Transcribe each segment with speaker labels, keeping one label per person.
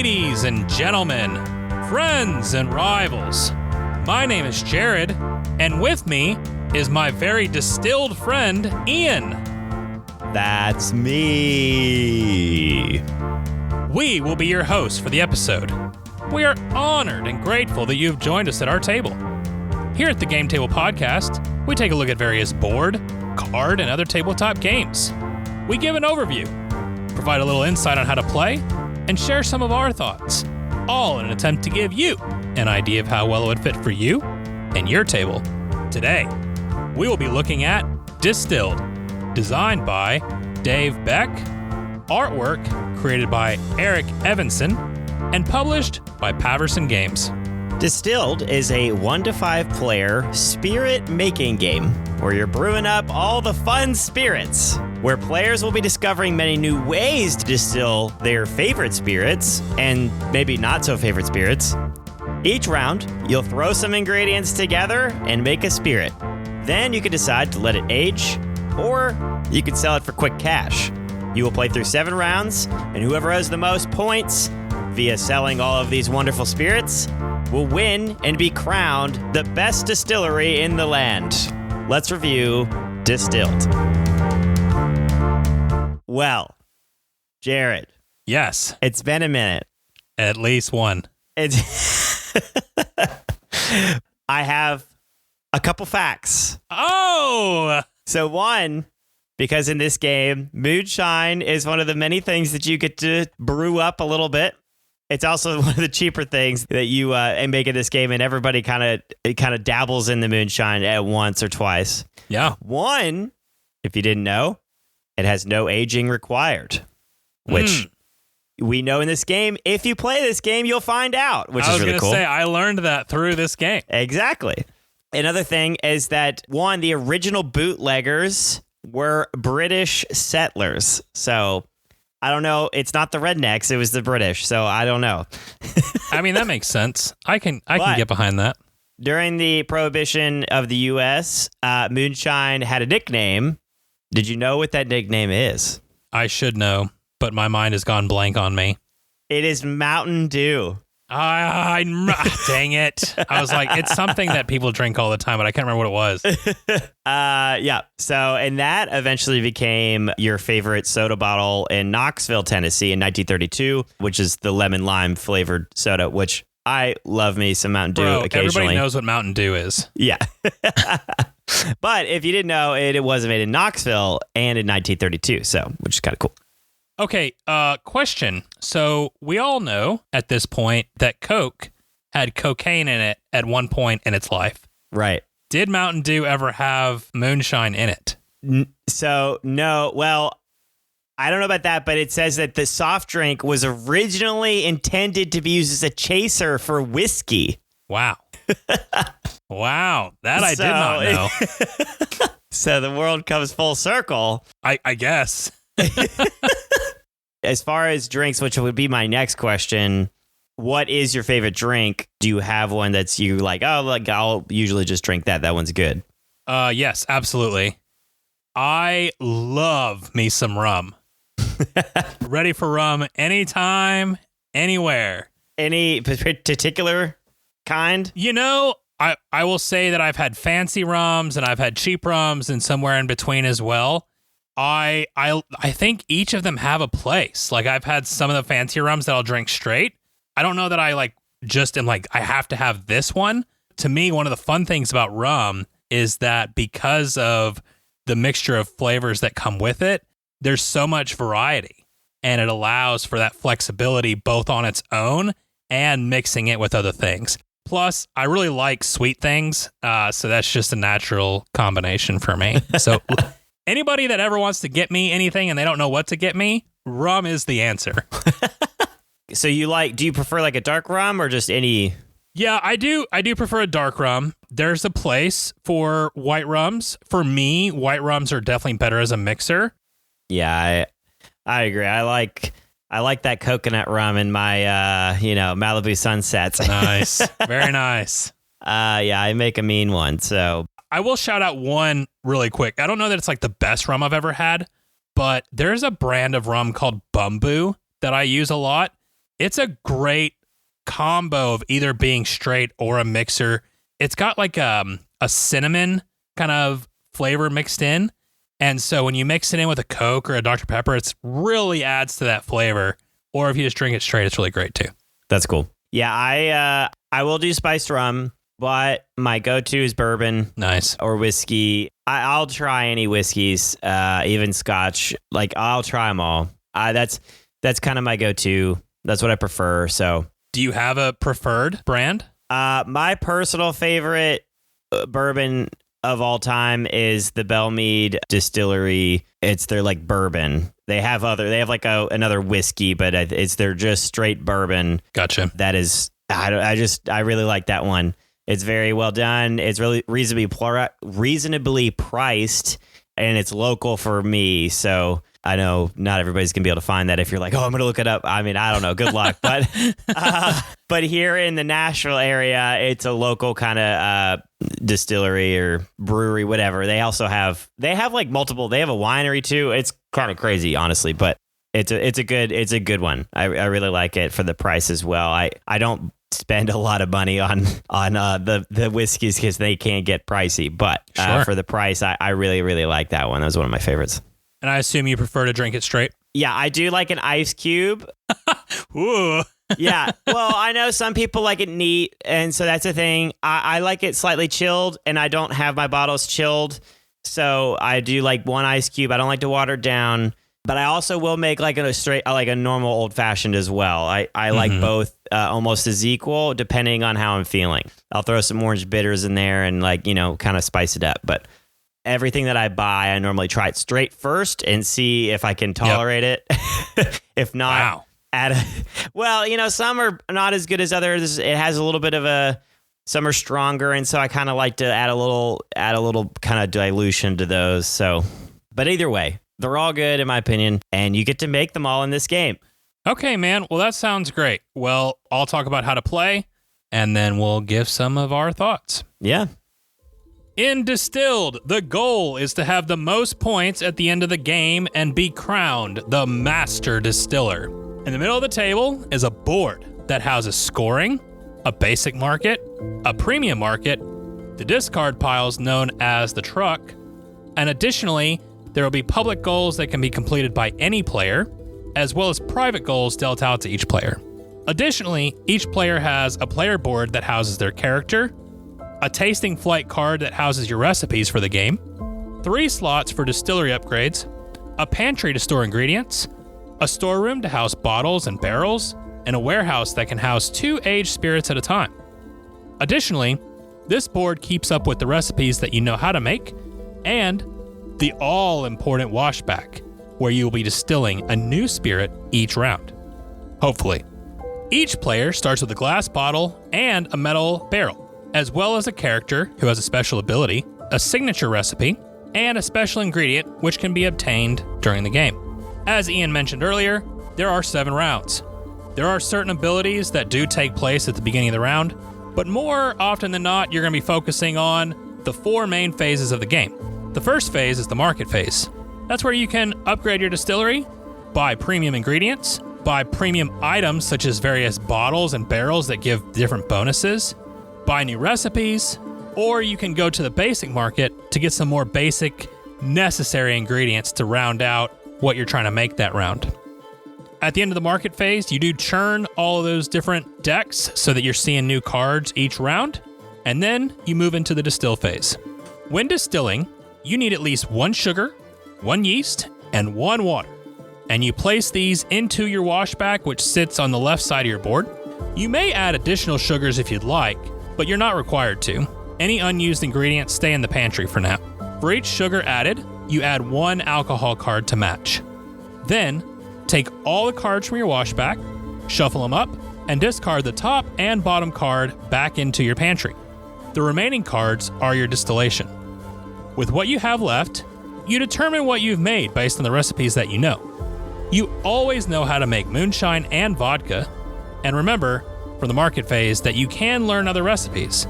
Speaker 1: Ladies and gentlemen, friends and rivals, my name is Jared, and with me is my very distilled friend, Ian.
Speaker 2: That's me.
Speaker 1: We will be your hosts for the episode. We are honored and grateful that you've joined us at our table. Here at the Game Table Podcast, we take a look at various board, card, and other tabletop games. We give an overview, provide a little insight on how to play, and share some of our thoughts, all in an attempt to give you an idea of how well it would fit for you and your table. Today, we will be looking at Distilled, designed by Dave Beck, artwork created by Eric Evanson, and published by Paverson Games.
Speaker 2: Distilled is a 1 to 5 player spirit making game where you're brewing up all the fun spirits, where players will be discovering many new ways to distill their favorite spirits and maybe not so favorite spirits. Each round, you'll throw some ingredients together and make a spirit. Then you can decide to let it age, or you can sell it for quick cash. You will play through 7 rounds, and whoever has the most points via selling all of these wonderful spirits will win and be crowned the best distillery in the land. Let's review Distilled. Well, Jared.
Speaker 1: Yes.
Speaker 2: It's been a minute.
Speaker 1: At least one.
Speaker 2: It's I have a couple facts.
Speaker 1: Oh!
Speaker 2: So one, because in this game, moonshine is one of the many things that you get to brew up a little bit. It's also one of the cheaper things that you make in this game, and everybody kind of dabbles in the moonshine at once or twice.
Speaker 1: Yeah.
Speaker 2: One, if you didn't know, it has no aging required, which we know in this game. If you play this game, you'll find out, which is really cool.
Speaker 1: I was going to say, I learned that through this game.
Speaker 2: Exactly. Another thing is that, one, the original bootleggers were British settlers. So I don't know. It's not the rednecks. It was the British. So I don't know.
Speaker 1: I mean, that makes sense. I can get behind that.
Speaker 2: During the prohibition of the U.S., moonshine had a nickname. Did you know what that nickname is?
Speaker 1: I should know, but my mind has gone blank on me.
Speaker 2: It is Mountain Dew.
Speaker 1: Dang it. I was like, it's something that people drink all the time, but I can't remember what it was.
Speaker 2: Yeah. So, and that eventually became your favorite soda bottle in Knoxville, Tennessee in 1932, which is the lemon lime flavored soda, which I love me some Mountain Dew occasionally.
Speaker 1: Everybody knows what Mountain Dew is.
Speaker 2: Yeah. But if you didn't know, it was made in Knoxville and in 1932, so which is kind of cool.
Speaker 1: Okay, question. So we all know at this point that Coke had cocaine in it at one point in its life.
Speaker 2: Right.
Speaker 1: Did Mountain Dew ever have moonshine in it?
Speaker 2: So, no. Well, I don't know about that, but it says that the soft drink was originally intended to be used as a chaser for whiskey.
Speaker 1: Wow. Wow. That I did not know.
Speaker 2: So the world comes full circle.
Speaker 1: I guess.
Speaker 2: As far as drinks, which would be my next question, what is your favorite drink? Do you have one that's you like, oh, like I'll usually just drink that. That one's good.
Speaker 1: Yes, absolutely. I love me some rum. Ready for rum anytime, anywhere. Any
Speaker 2: particular kind?
Speaker 1: You know, I will say that I've had fancy rums and I've had cheap rums and somewhere in between as well. I think each of them have a place. Like I've had some of the fancier rums that I'll drink straight. I don't know that I I have to have this one. To me, one of the fun things about rum is that because of the mixture of flavors that come with it, there's so much variety and it allows for that flexibility both on its own and mixing it with other things. Plus, I really like sweet things, so that's just a natural combination for me. So anybody that ever wants to get me anything and they don't know what to get me, rum is the answer.
Speaker 2: So do you prefer like a dark rum or just any?
Speaker 1: Yeah, I do prefer a dark rum. There's a place for white rums. For me, white rums are definitely better as a mixer.
Speaker 2: Yeah, I agree. I like that coconut rum in my Malibu sunsets.
Speaker 1: Nice. Very nice.
Speaker 2: Yeah, I make a mean one. So
Speaker 1: I will shout out one really quick. I don't know that it's like the best rum I've ever had, but there's a brand of rum called Bumbu that I use a lot. It's a great combo of either being straight or a mixer. It's got like a cinnamon kind of flavor mixed in. And so when you mix it in with a Coke or a Dr. Pepper, it really adds to that flavor. Or if you just drink it straight, it's really great too.
Speaker 2: That's cool. Yeah, I will do spiced rum, but my go-to is bourbon.
Speaker 1: Nice.
Speaker 2: Or whiskey. I'll try any whiskeys, even Scotch. Like, I'll try them all. That's kind of my go-to. That's what I prefer. So,
Speaker 1: do you have a preferred brand?
Speaker 2: My personal favorite bourbon of all time is the Bellmead Distillery. It's their like bourbon. They have like another whiskey, but it's their just straight bourbon.
Speaker 1: Gotcha.
Speaker 2: That is, I really like that one. It's very well done. It's really reasonably priced, and it's local for me. So I know not everybody's gonna be able to find that if you're like, oh, I'm gonna look it up. I mean, I don't know. Good luck. But here in the Nashville area, it's a local kind of distillery or brewery, whatever. They have like multiple. They have a winery too. It's kind of crazy, honestly, but it's a good one. I really like it for the price as well. I don't spend a lot of money on the whiskeys because they can get pricey, but
Speaker 1: Sure.
Speaker 2: For the price, I really, really like that one. That was one of my favorites.
Speaker 1: And I assume you prefer to drink it straight?
Speaker 2: Yeah, I do like an ice cube.
Speaker 1: Ooh.
Speaker 2: Yeah. Well, I know some people like it neat, and so that's the thing. I like it slightly chilled, and I don't have my bottles chilled. So I do like one ice cube. I don't like to water it down, but I also will make like a normal old fashioned as well. I like both almost as equal depending on how I'm feeling. I'll throw some orange bitters in there and kind of spice it up. But everything that I buy, I normally try it straight first and see if I can tolerate it. If not,
Speaker 1: wow.
Speaker 2: Some are not as good as others. It has a little bit of some are stronger, and so I kind of like to add a little kind of dilution to those. So, but either way, they're all good in my opinion, and you get to make them all in this game.
Speaker 1: Okay, man. Well, that sounds great. Well, I'll talk about how to play, and then we'll give some of our thoughts.
Speaker 2: Yeah.
Speaker 1: In Distilled, the goal is to have the most points at the end of the game and be crowned the Master Distiller. In the middle of the table is a board that houses scoring, a basic market, a premium market, the discard piles known as the truck, and additionally, there will be public goals that can be completed by any player, as well as private goals dealt out to each player. Additionally, each player has a player board that houses their character, a tasting flight card that houses your recipes for the game, 3 slots for distillery upgrades, a pantry to store ingredients, a storeroom to house bottles and barrels, and a warehouse that can house 2 aged spirits at a time. Additionally, this board keeps up with the recipes that you know how to make, and the all-important washback, where you will be distilling a new spirit each round. Hopefully. Each player starts with a glass bottle and a metal barrel, as well as a character who has a special ability, a signature recipe, and a special ingredient which can be obtained during the game. As Ian mentioned earlier, there are 7 rounds. There are certain abilities that do take place at the beginning of the round, but more often than not, you're going to be focusing on the 4 main phases of the game. The first phase is the market phase. That's where you can upgrade your distillery, buy premium ingredients, buy premium items such as various bottles and barrels that give different bonuses, buy new recipes, or you can go to the basic market to get some more basic, necessary ingredients to round out what you're trying to make that round. At the end of the market phase, you do churn all of those different decks so that you're seeing new cards each round, and then you move into the distill phase. When distilling, you need at least 1 sugar, 1 yeast, and 1 water, and you place these into your washback, which sits on the left side of your board. You may add additional sugars if you'd like, but you're not required to. Any unused ingredients stay in the pantry for now. For each sugar added, you add 1 alcohol card to match. Then, take all the cards from your washback, shuffle them up, and discard the top and bottom card back into your pantry. The remaining cards are your distillation. With what you have left, you determine what you've made based on the recipes that you know. You always know how to make moonshine and vodka, and remember, from the market phase, that you can learn other recipes.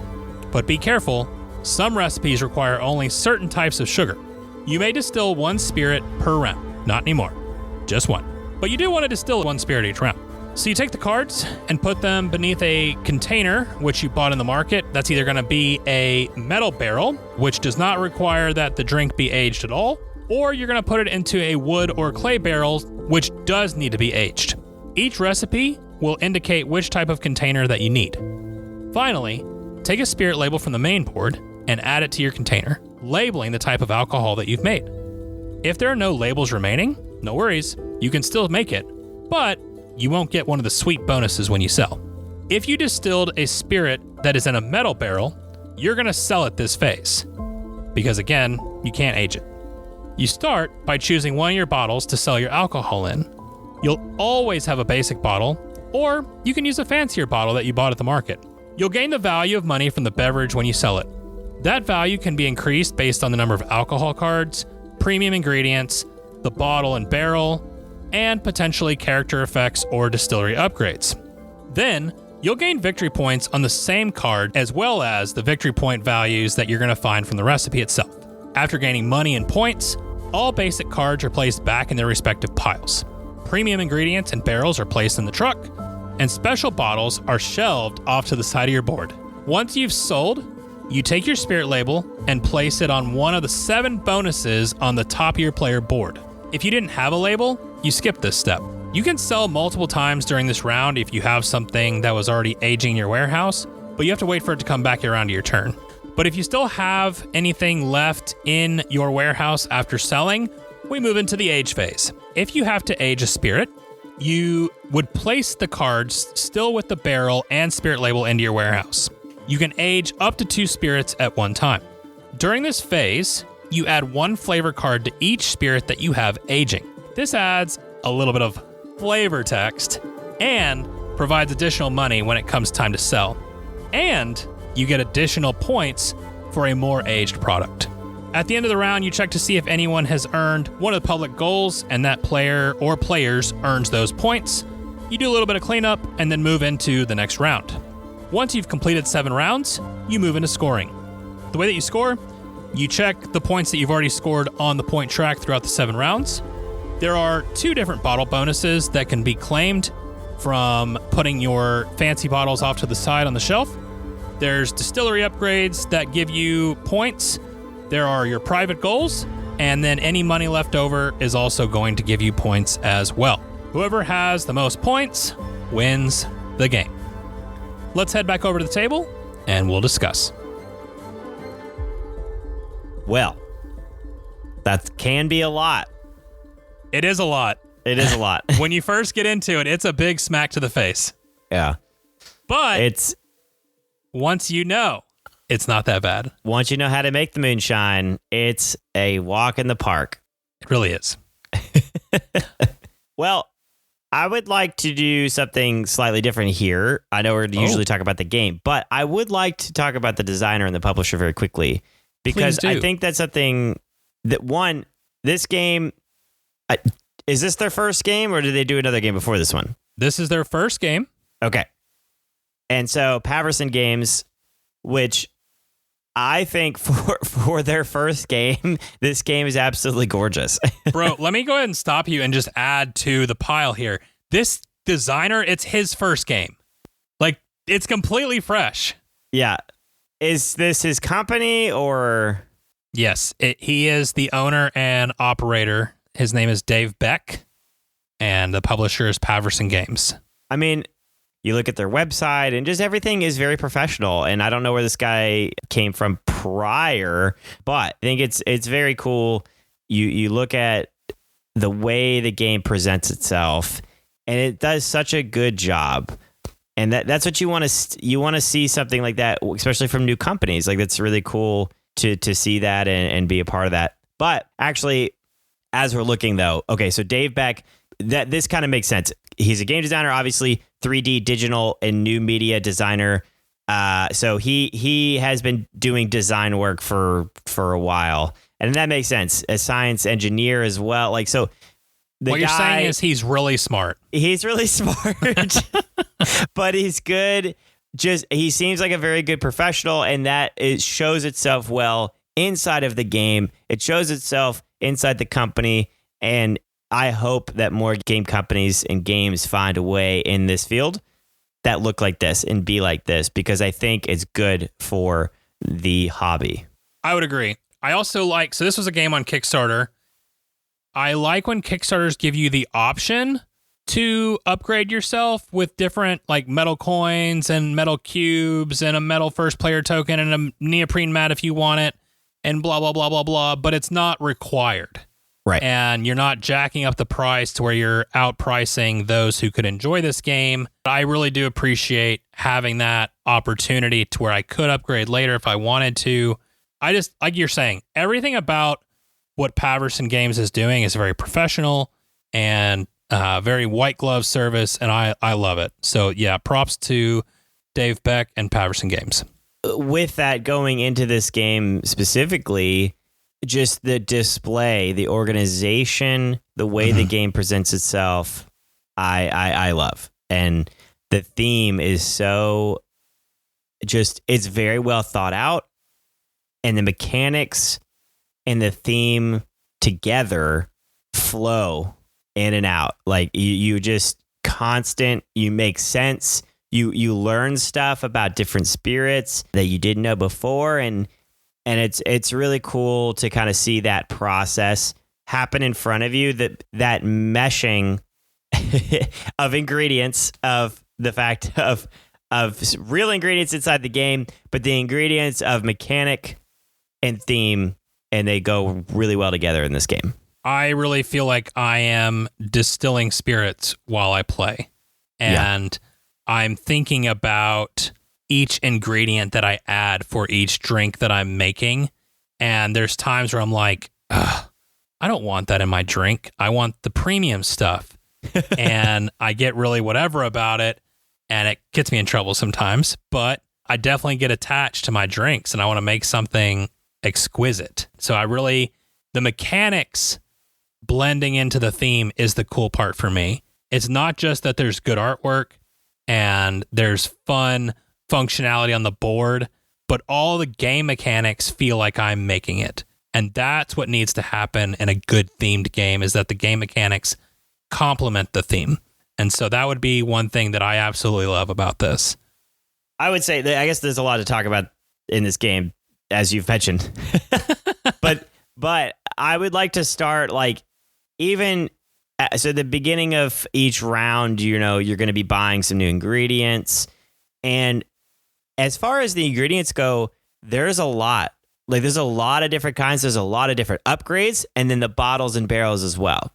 Speaker 1: But be careful, some recipes require only certain types of sugar. You may distill 1 spirit per round, not anymore, just 1. But you do want to distill 1 spirit each round. So you take the cards and put them beneath a container, which you bought in the market. That's either going to be a metal barrel, which does not require that the drink be aged at all, or you're going to put it into a wood or clay barrel, which does need to be aged. Each recipe will indicate which type of container that you need. Finally, take a spirit label from the main board and add it to your container, labeling the type of alcohol that you've made. If there are no labels remaining, no worries, you can still make it, but you won't get one of the sweet bonuses when you sell. If you distilled a spirit that is in a metal barrel, you're going to sell it this phase, because again, you can't age it. You start by choosing one of your bottles to sell your alcohol in. You'll always have a basic bottle, or you can use a fancier bottle that you bought at the market. You'll gain the value of money from the beverage when you sell it. That value can be increased based on the number of alcohol cards, premium ingredients, the bottle and barrel, and potentially character effects or distillery upgrades. Then, you'll gain victory points on the same card as well as the victory point values that you're going to find from the recipe itself. After gaining money and points, all basic cards are placed back in their respective piles. Premium ingredients and barrels are placed in the truck, and special bottles are shelved off to the side of your board. Once you've sold, you take your spirit label and place it on one of the 7 bonuses on the top of your player board. If you didn't have a label, you skip this step. You can sell multiple times during this round if you have something that was already aging in your warehouse, but you have to wait for it to come back around to your turn. But if you still have anything left in your warehouse after selling, we move into the age phase. If you have to age a spirit, you would place the cards still with the barrel and spirit label into your warehouse. You can age up to 2 spirits at one time. During this phase, you add 1 flavor card to each spirit that you have aging. This adds a little bit of flavor text and provides additional money when it comes time to sell. And you get additional points for a more aged product. At the end of the round, you check to see if anyone has earned one of the public goals, and that player or players earns those points. You do a little bit of cleanup and then move into the next round. Once you've completed 7 rounds, you move into scoring. The way that you score, you check the points that you've already scored on the point track throughout the 7 rounds. There are 2 different bottle bonuses that can be claimed from putting your fancy bottles off to the side on the shelf. There's distillery upgrades that give you points. There are your private goals, and then any money left over is also going to give you points as well. Whoever has the most points wins the game. Let's head back over to the table and we'll discuss.
Speaker 2: Well, that can be a lot.
Speaker 1: It is a lot.
Speaker 2: It is a lot.
Speaker 1: When you first get into it, it's a big smack to the face.
Speaker 2: Yeah.
Speaker 1: But once you know, it's not that bad.
Speaker 2: Once you know how to make the moonshine, it's a walk in the park.
Speaker 1: It really is.
Speaker 2: Well, I would like to do something slightly different here. I know we're usually talk about the game, but I would like to talk about the designer and the publisher very quickly, because I think that's something that, this game, is this their first game, or did they do another game before this one?
Speaker 1: This is their first game.
Speaker 2: Okay. And so Paverson Games, which I think for their first game, this game is absolutely gorgeous.
Speaker 1: Bro, let me go ahead and stop you and just add to the pile here. This designer, it's his first game. Like, it's completely fresh.
Speaker 2: Yeah. Is this his company or?
Speaker 1: Yes, he is the owner and operator. His name is Dave Beck, and the publisher is Paverson Games.
Speaker 2: I mean, you look at their website and just everything is very professional. And I don't know where this guy came from prior, but I think it's very cool. You look at the way the game presents itself, and it does such a good job. And that's what you want to see, something like that, especially from new companies. Like, that's really cool to see that and be a part of that. But actually, as we're looking though, okay, so Dave Beck, this kind of makes sense. He's a game designer, obviously 3D digital and new media designer. So he has been doing design work for a while, and that makes sense. A science engineer as well. Like, so
Speaker 1: what you're saying is he's really smart.
Speaker 2: He's really smart, but he's good. He seems like a very good professional, and that it shows itself well inside of the game. It shows itself inside the company, and I hope that more game companies and games find a way in this field that look like this and be like this, because I think it's good for the hobby.
Speaker 1: I would agree. I also like, so this was a game on Kickstarter. I like when Kickstarters give you the option to upgrade yourself with different like metal coins and metal cubes and a metal first player token and a neoprene mat if you want it and blah, blah, blah, blah, blah, but it's not required.
Speaker 2: Right.
Speaker 1: And you're not jacking up the price to where you're outpricing those who could enjoy this game. I really do appreciate having that opportunity to where I could upgrade later if I wanted to. I just, like you're saying, everything about what Paverson Games is doing is very professional and very white glove service, and I love it. So yeah, props to Dave Beck and Paverson Games.
Speaker 2: With that, going into this game specifically, just the display, the organization, the way the game presents itself, I love. And the theme is so just, it's very well thought out. And the mechanics and the theme together flow in and out. Like you just constant, you make sense. You learn stuff about different spirits that you didn't know before. And it's really cool to kind of see that process happen in front of you, that meshing of ingredients, of the fact of real ingredients inside the game, but the ingredients of mechanic and theme, and they go really well together in this game.
Speaker 1: I really feel like I am distilling spirits while I play. And I'm thinking about each ingredient that I add for each drink that I'm making. And there's times where I'm like, I don't want that in my drink. I want the premium stuff. And I get really whatever about it. And it gets me in trouble sometimes. But I definitely get attached to my drinks and I want to make something exquisite. So the mechanics blending into the theme is the cool part for me. It's not just that there's good artwork and there's fun functionality on the board, but all the game mechanics feel like I'm making it. And that's what needs to happen in a good themed game, is that the game mechanics complement the theme. And so that would be one thing that I absolutely love about this.
Speaker 2: I would say that I guess there's a lot to talk about in this game, as you've mentioned. but I would like to start so the beginning of each round, you're going to be buying some new ingredients. And as far as the ingredients go, there's a lot. There's a lot of different kinds. There's a lot of different upgrades, and then the bottles and barrels as well.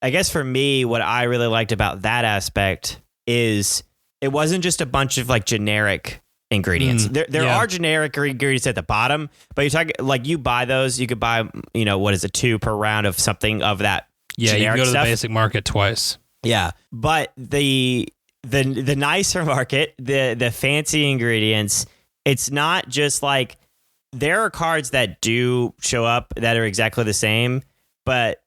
Speaker 2: I guess for me, what I really liked about that aspect is it wasn't just a bunch of generic ingredients. There are generic ingredients at the bottom, but you're talking you buy those. You could buy, what is it, 2 per round of something of that.
Speaker 1: Yeah, you can go to
Speaker 2: stuff.
Speaker 1: the basic market twice.
Speaker 2: Yeah, but the nicer market, the fancy ingredients, it's not just there are cards that do show up that are exactly the same, but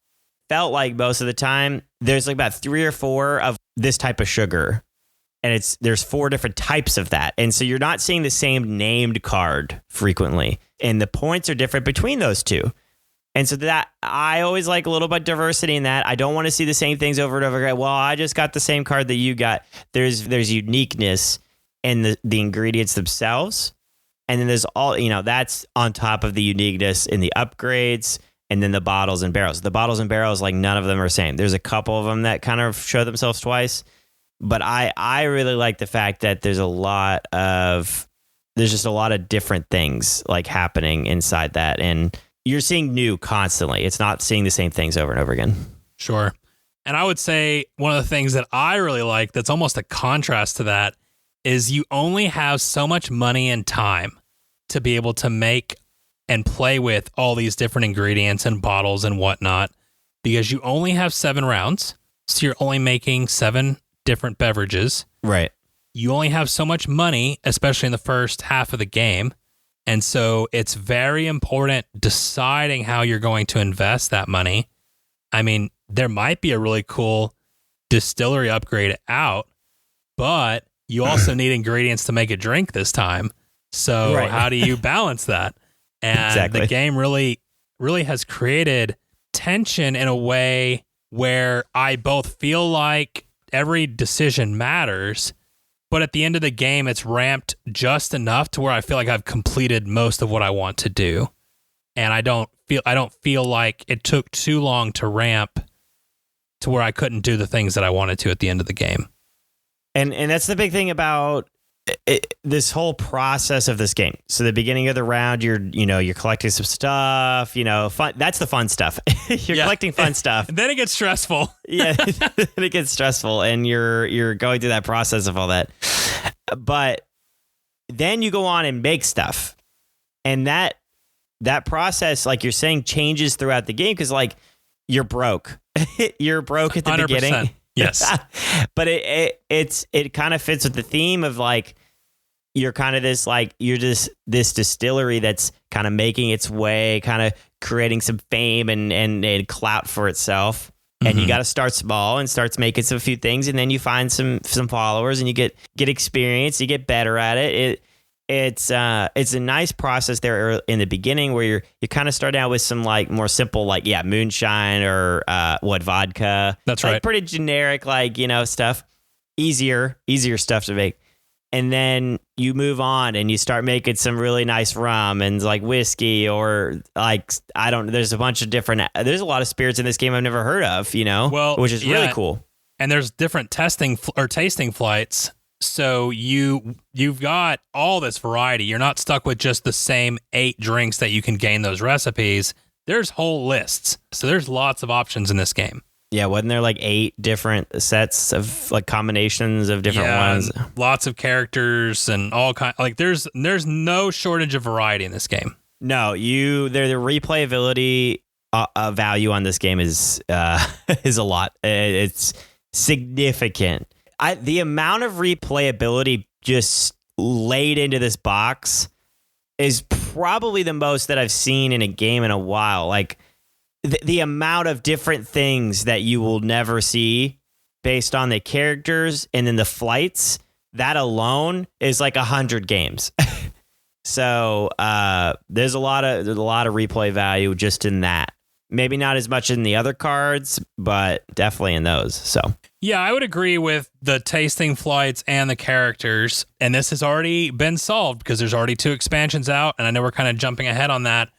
Speaker 2: felt like most of the time there's about 3 or 4 of this type of sugar, and there's 4 different types of that, and so you're not seeing the same named card frequently, and the points are different between those two. And so that I always like a little bit of diversity in that. I don't want to see the same things over and over again. Well, I just got the same card that you got. There's uniqueness in the ingredients themselves. And then there's all, that's on top of the uniqueness in the upgrades and then the bottles and barrels. The bottles and barrels, none of them are the same. There's a couple of them that kind of show themselves twice. But I really like the fact that there's just a lot of different things happening inside that. And you're seeing new constantly. It's not seeing the same things over and over again.
Speaker 1: Sure. And I would say one of the things that I really like that's almost a contrast to that is you only have so much money and time to be able to make and play with all these different ingredients and bottles and whatnot, because you only have 7 rounds. So you're only making 7 different beverages.
Speaker 2: Right.
Speaker 1: You only have so much money, especially in the first half of the game. And so it's very important deciding how you're going to invest that money. I mean, there might be a really cool distillery upgrade out, but you also need ingredients to make a drink this time. So How do you balance that? And The game really has created tension in a way where I both feel like every decision matters, but at the end of the game, it's ramped just enough to where I feel like I've completed most of what I want to do. And I don't feel like it took too long to ramp to where I couldn't do the things that I wanted to at the end of the game.
Speaker 2: And that's the big thing about this whole process of this game. So the beginning of the round, you're collecting some stuff, fun. That's the fun stuff. You're collecting fun stuff.
Speaker 1: And then it gets stressful.
Speaker 2: Yeah, it gets stressful, and you're going through that process of all that. But then you go on and make stuff, and that process, like you're saying, changes throughout the game because like you're broke. You're broke at the
Speaker 1: 100%.
Speaker 2: beginning.
Speaker 1: Yes.
Speaker 2: But it kind of fits with the theme of like you're kind of this distillery that's kind of making its way, kind of creating some fame and clout for itself. And you got to start small and starts making some few things, and then you find some followers and you get experience, you get better at it. It's a nice process there in the beginning where you kind of start out with some like more simple moonshine or vodka.
Speaker 1: That's
Speaker 2: like
Speaker 1: right.
Speaker 2: Pretty generic stuff, easier stuff to make, and then you move on and you start making some really nice rum and like whiskey or like there's a bunch of different. There's a lot of spirits in this game I've never heard of. Which is really cool. And
Speaker 1: there's different tasting flights. So you've got all this variety. You're not stuck with just the same 8 drinks that you can gain those recipes. There's whole lists. So there's lots of options in this game.
Speaker 2: Yeah, wasn't there like 8 different sets of like combinations of different ones?
Speaker 1: Lots of characters and all kind. Like there's no shortage of variety in this game.
Speaker 2: No, the replayability value on this game is a lot. It's significant. The amount of replayability just laid into this box is probably the most that I've seen in a game in a while. Like the amount of different things that you will never see based on the characters and then the flights, that alone is like 100 games. So there's a lot of replay value just in that. Maybe not as much in the other cards, but definitely in those. So
Speaker 1: yeah, I would agree with the tasting flights and the characters. And this has already been solved because there's already 2 expansions out. And I know we're kind of jumping ahead on that.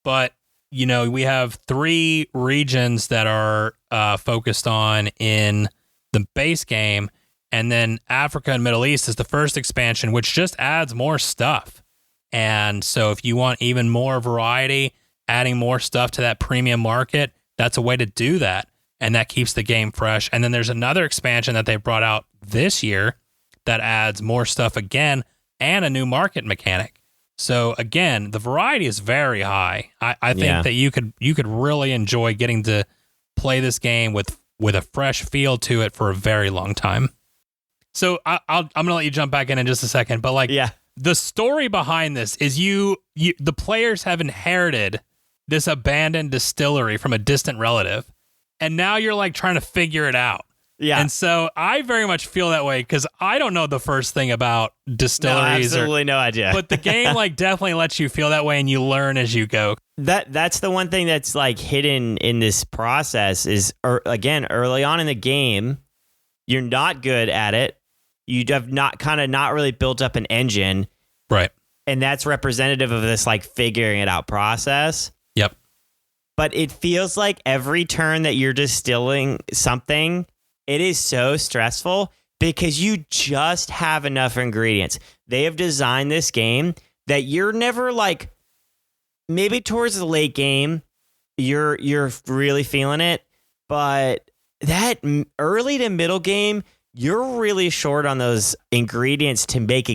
Speaker 1: But, we have 3 regions that are focused on in the base game. And then Africa and Middle East is the first expansion, which just adds more stuff. And so if you want even more variety, adding more stuff to that premium market, that's a way to do that. And that keeps the game fresh. And then there's another expansion that they brought out this year that adds more stuff again and a new market mechanic. So again, the variety is very high. I think that you could really enjoy getting to play this game with a fresh feel to it for a very long time. So I'm going to let you jump back in just a second. But the story behind this is the players have inherited this abandoned distillery from a distant relative, and now you're like trying to figure it out. Yeah. And so I very much feel that way because I don't know the first thing about distilleries.
Speaker 2: No, absolutely no idea.
Speaker 1: But the game definitely lets you feel that way, and you learn as you go.
Speaker 2: That's the one thing that's like hidden in this process is, again, early on in the game, you're not good at it. You have not really built up an engine.
Speaker 1: Right.
Speaker 2: And that's representative of this like figuring it out process.
Speaker 1: Yep.
Speaker 2: But it feels like every turn that you're distilling something, it is so stressful because you just have enough ingredients. They have designed this game that you're never like, maybe towards the late game, you're really feeling it. But that early to middle game, you're really short on those ingredients to make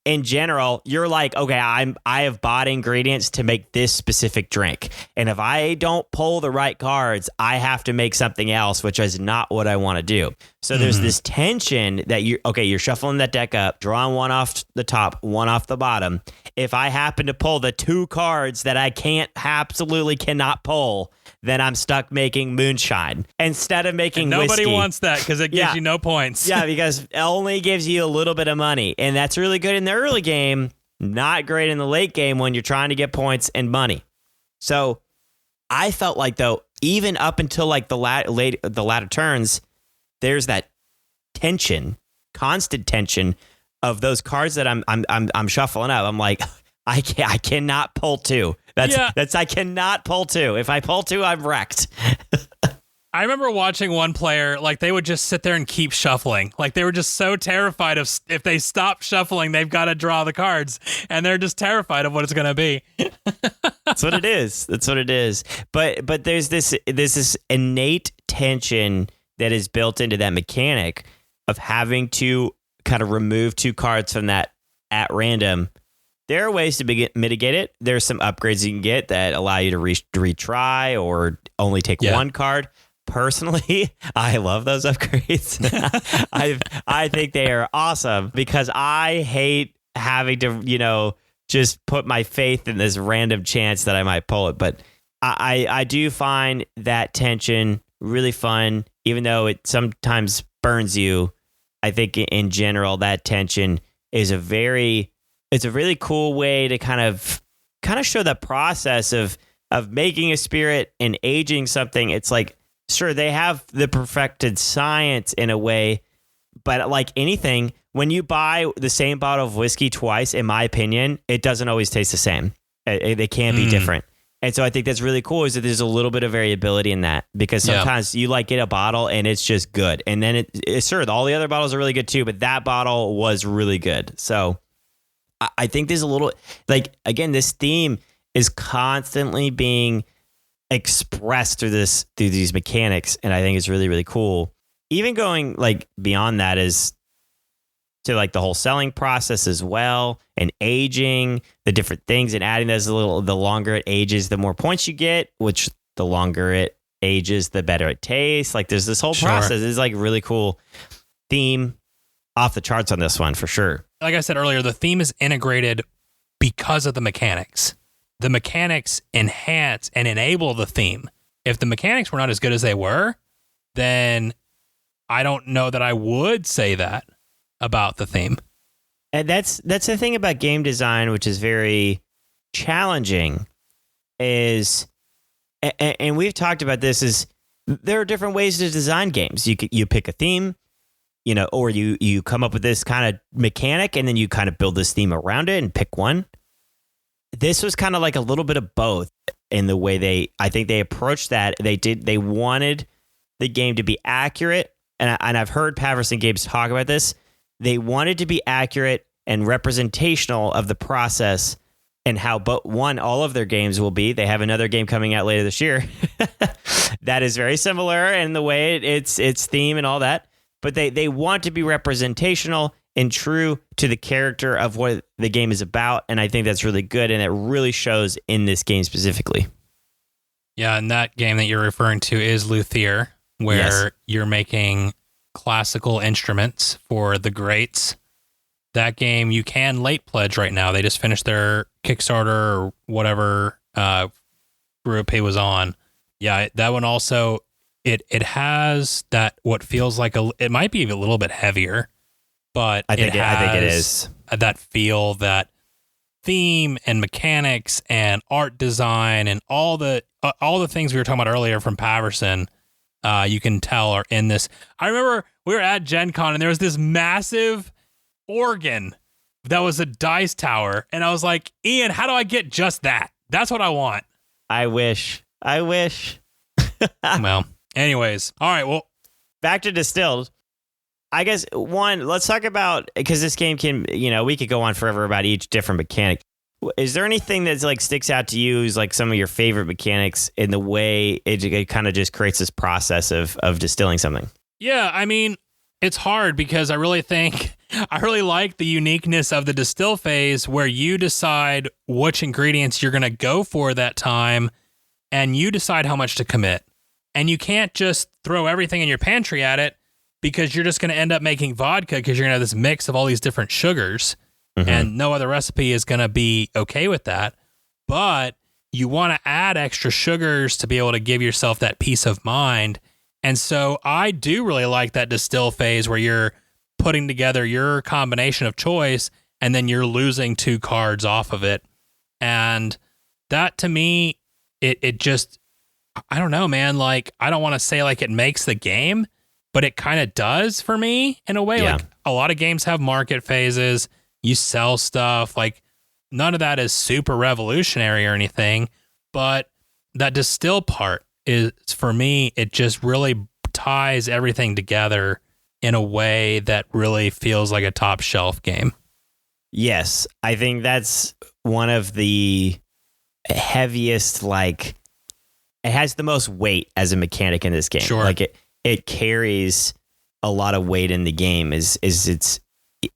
Speaker 2: in general, you're like, okay, I have bought ingredients to make this specific drink. And if I don't pull the right cards, I have to make something else, which is not what I want to do. So there's this tension that you're shuffling that deck up, drawing one off the top, one off the bottom. If I happen to pull the 2 cards that I absolutely cannot pull, then I'm stuck making moonshine instead of making whiskey.
Speaker 1: Nobody wants that because it gives you no points.
Speaker 2: Yeah, because it only gives you a little bit of money. And that's really good in the early game, not great in the late game when you're trying to get points and money. So I felt like, though, even up until like the latter turns, there's that tension, constant tension of those cards that I'm shuffling up. I'm like, I cannot pull two. I cannot pull two. If I pull two, I'm wrecked.
Speaker 1: I remember watching one player, like they would just sit there and keep shuffling. Like they were just so terrified of if they stop shuffling, they've got to draw the cards, and they're just terrified of what it's going to be.
Speaker 2: That's what it is. That's what it is. But there's this innate tension that is built into that mechanic of having to kind of remove two cards from that at random. There are ways to mitigate it. There's some upgrades you can get that allow you to retry or only take one card. Personally, I love those upgrades. I think they are awesome because I hate having to, just put my faith in this random chance that I might pull it. But I do find that tension really fun, even though it sometimes burns you. I think in general, that tension is it's a really cool way to kind of show the process of making a spirit and aging something. It's like, sure, they have the perfected science in a way, but like anything, when you buy the same bottle of whiskey twice, in my opinion, it doesn't always taste the same. They can be different. And so I think that's really cool is that there's a little bit of variability in that because sometimes you like get a bottle and it's just good. And then sure, all the other bottles are really good too, but that bottle was really good. So I think there's a little, like, again, this theme is constantly being expressed through these mechanics. And I think it's really, really cool. Even going like beyond that is to like the whole selling process as well and aging the different things and adding those the longer it ages, the more points you get, which the longer it ages, the better it tastes. Like there's this whole process. It's like really cool theme, off the charts on this one for sure.
Speaker 1: Like I said earlier, the theme is integrated because of the mechanics. The mechanics enhance and enable the theme. If the mechanics were not as good as they were, then I don't know that I would say that about the theme.
Speaker 2: And that's the thing about game design, which is very challenging, is, and we've talked about this, is there are different ways to design games. You pick a theme, or you come up with this kind of mechanic and then you kind of build this theme around it and pick one. This was kind of like a little bit of both in the way I think they approached that. They wanted the game to be accurate. And I've heard Paverson Games talk about this. They wanted to be accurate and representational of the process and how all of their games will be. They have another game coming out later this year that is very similar in the way its theme and all that. But they want to be representational and true to the character of what the game is about. And I think that's really good. And it really shows in this game specifically.
Speaker 1: Yeah, and that game that you're referring to is Luthier, where you're making classical instruments for the greats. That game you can late pledge right now. They just finished their Kickstarter or whatever group he was on. Yeah, that one also, it has that what feels like it might be a little bit heavier, but I think it is that feel, that theme and mechanics and art design and all the things we were talking about earlier from Paverson. You can tell are in this. I remember we were at Gen Con and there was this massive organ that was a dice tower. And I was like, Ian, how do I get just that? That's what I want.
Speaker 2: I wish.
Speaker 1: Well, anyways. All right. Well,
Speaker 2: back to Distilled. I guess let's talk about, because this game can, we could go on forever about each different mechanic. Is there anything that's like sticks out to you as like some of your favorite mechanics in the way it kind of just creates this process of distilling something?
Speaker 1: Yeah, I mean, it's hard because I really like the uniqueness of the distill phase where you decide which ingredients you're going to go for that time and you decide how much to commit. And you can't just throw everything in your pantry at it because you're just going to end up making vodka because you're going to have this mix of all these different sugars. Mm-hmm. And no other recipe is going to be okay with that. But you want to add extra sugars to be able to give yourself that peace of mind. And so I do really like that distill phase where you're putting together your combination of choice and then you're losing 2 cards off of it. And that to me, it just I don't know, man. Like, I don't want to say like it makes the game, but it kind of does for me in a way.
Speaker 2: Yeah.
Speaker 1: Like, a lot of games have market phases. You sell stuff. Like, none of that is super revolutionary or anything, but that distill part is, for me, it just really ties everything together in a way that really feels like a top shelf game.
Speaker 2: Yes, I think that's one of the heaviest, like, it has the most weight as a mechanic in this game.
Speaker 1: Sure.
Speaker 2: Like it carries a lot of weight in the game. Is it's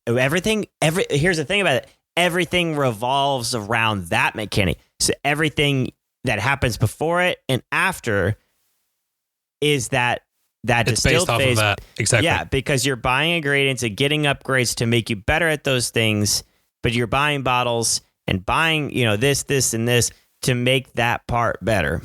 Speaker 2: everything. Here's the thing about it. Everything revolves around that mechanic. So everything that happens before it and after is that
Speaker 1: It's
Speaker 2: distilled
Speaker 1: based off
Speaker 2: phase.
Speaker 1: of that. Exactly.
Speaker 2: Yeah, because you're buying ingredients and getting upgrades to make you better at those things, but you're buying bottles and buying, this and this to make that part better.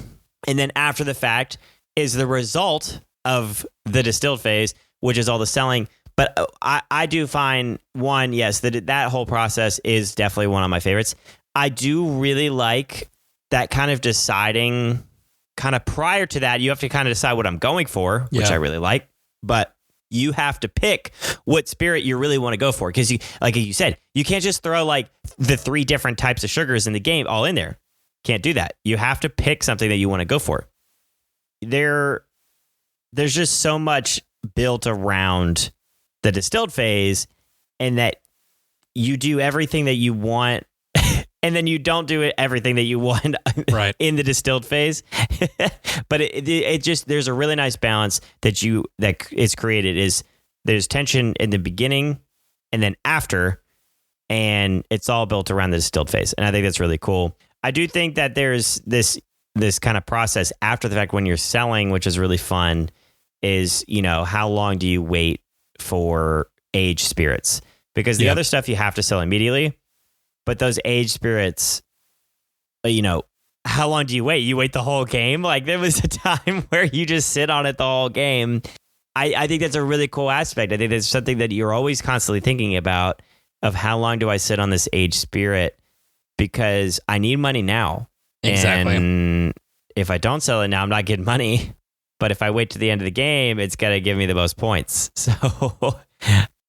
Speaker 2: And then after the fact is the result of the distilled phase, which is all the selling. But I do find, one, yes, that whole process is definitely one of my favorites. I do really like that kind of deciding, kind of prior to that, you have to kind of decide what I'm going for, which I really like. But you have to pick what spirit you really want to go for. Because like you said, you can't just throw like the 3 different types of sugars in the game all in there. Can't do that. You have to pick something that you want to go for. There's just so much built around the distilled phase, and that you do everything that you want, and then you don't do everything that you want
Speaker 1: right
Speaker 2: in the distilled phase. But it just, there's a really nice balance that is created. Is there's tension in the beginning and then after, and it's all built around the distilled phase. And I think that's really cool. I do think that there's this kind of process after the fact when you're selling, which is really fun, is, how long do you wait for aged spirits? Because the other stuff you have to sell immediately, but those aged spirits, how long do you wait? You wait the whole game? Like, there was a time where you just sit on it the whole game. I think that's a really cool aspect. I think that's something that you're always constantly thinking about, of how long do I sit on this aged spirit? Because I need money now.
Speaker 1: Exactly.
Speaker 2: And if I don't sell it now, I'm not getting money. But if I wait to the end of the game, it's going to give me the most points. So,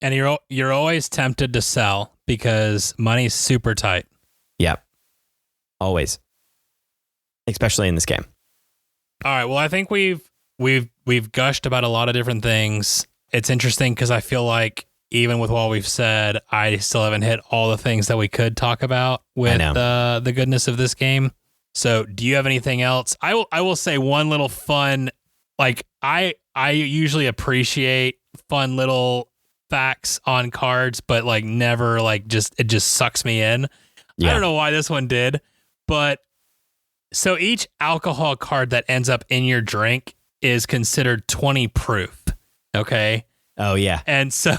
Speaker 1: and you're always tempted to sell because money's super tight.
Speaker 2: Yep. Always. Especially in this game.
Speaker 1: All right. Well, I think we've gushed about a lot of different things. It's interesting because I feel like even with what we've said, I still haven't hit all the things that we could talk about with the goodness of this game. So do you have anything else? I will say one little fun, like I usually appreciate fun little facts on cards, but like never like it just sucks me in. Yeah. I don't know why this one did, but so each alcohol card that ends up in your drink is considered 20 proof. Okay.
Speaker 2: Oh yeah.
Speaker 1: And so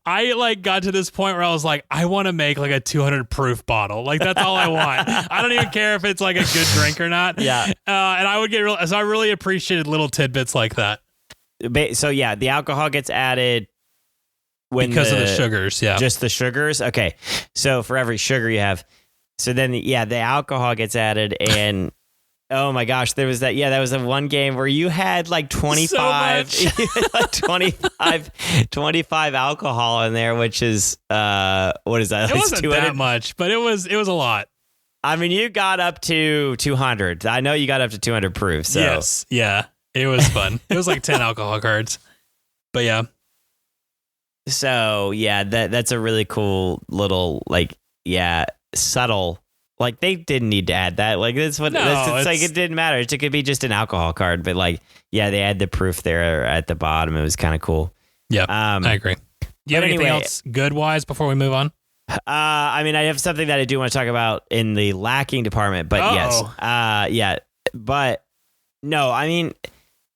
Speaker 1: I like got to this point where I was like, I want to make like a 200 proof bottle. Like, that's all I want. I don't even care if it's like a good drink or not.
Speaker 2: Yeah.
Speaker 1: And I would get so I really appreciated little tidbits like that.
Speaker 2: So yeah, the alcohol gets added
Speaker 1: because of the sugars. Yeah.
Speaker 2: Just the sugars. Okay. So for every sugar you have, so then the alcohol gets added, and oh my gosh, there was that. Yeah, that was the one game where you had like 25, like 25 alcohol in there, which is what is that?
Speaker 1: It wasn't that much, but it was a lot.
Speaker 2: I mean, you got up to 200. I know you got up to 200 proof. So.
Speaker 1: Yes, yeah, it was fun. It was like 10 alcohol cards, but yeah.
Speaker 2: So yeah, that's a really cool little subtle. Like, they didn't need to add that. Like, that's what it's like. It didn't matter. It could be just an alcohol card, but like, yeah, they had the proof there at the bottom. It was kind of cool.
Speaker 1: Yeah, I agree. Do you have anything else good wise before we move on?
Speaker 2: I mean, I have something that I do want to talk about in the lacking department, but yes, but no, I mean,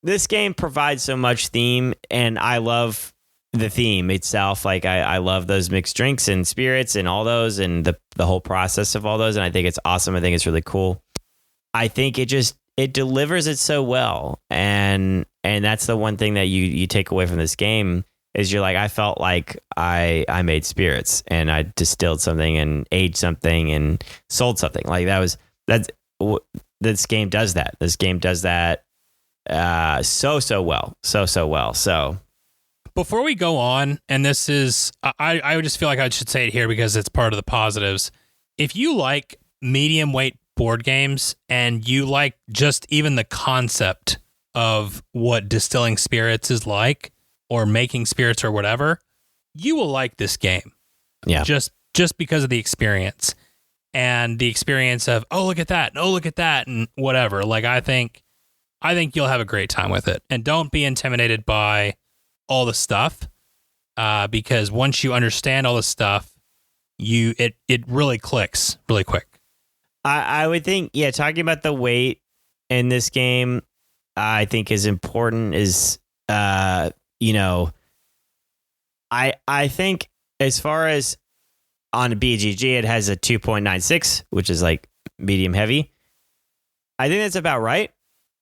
Speaker 2: this game provides so much theme, and I love the theme itself. Like, I love those mixed drinks and spirits and all those, and the whole process of all those. And I think it's awesome. I think it's really cool. I think it delivers it so well. And that's the one thing that you take away from this game is you're like, I felt like I made spirits, and I distilled something and aged something and sold something. Like, that's this game does that. This game does that so well. So well. So
Speaker 1: before we go on, and this is, I would just feel like I should say it here because it's part of the positives. If you like medium weight board games and you like just even the concept of what distilling spirits is like, or making spirits or whatever, you will like this game.
Speaker 2: Yeah.
Speaker 1: Just because of the experience and the experience of, oh, look at that. Oh, look at that. And whatever. Like, I think you'll have a great time with it, and don't be intimidated by all the stuff. Because once you understand all the stuff, it really clicks really quick.
Speaker 2: I would think, talking about the weight in this game, I think is important is, I think as far as on BGG, it has a 2.96, which is like medium heavy. I think that's about right.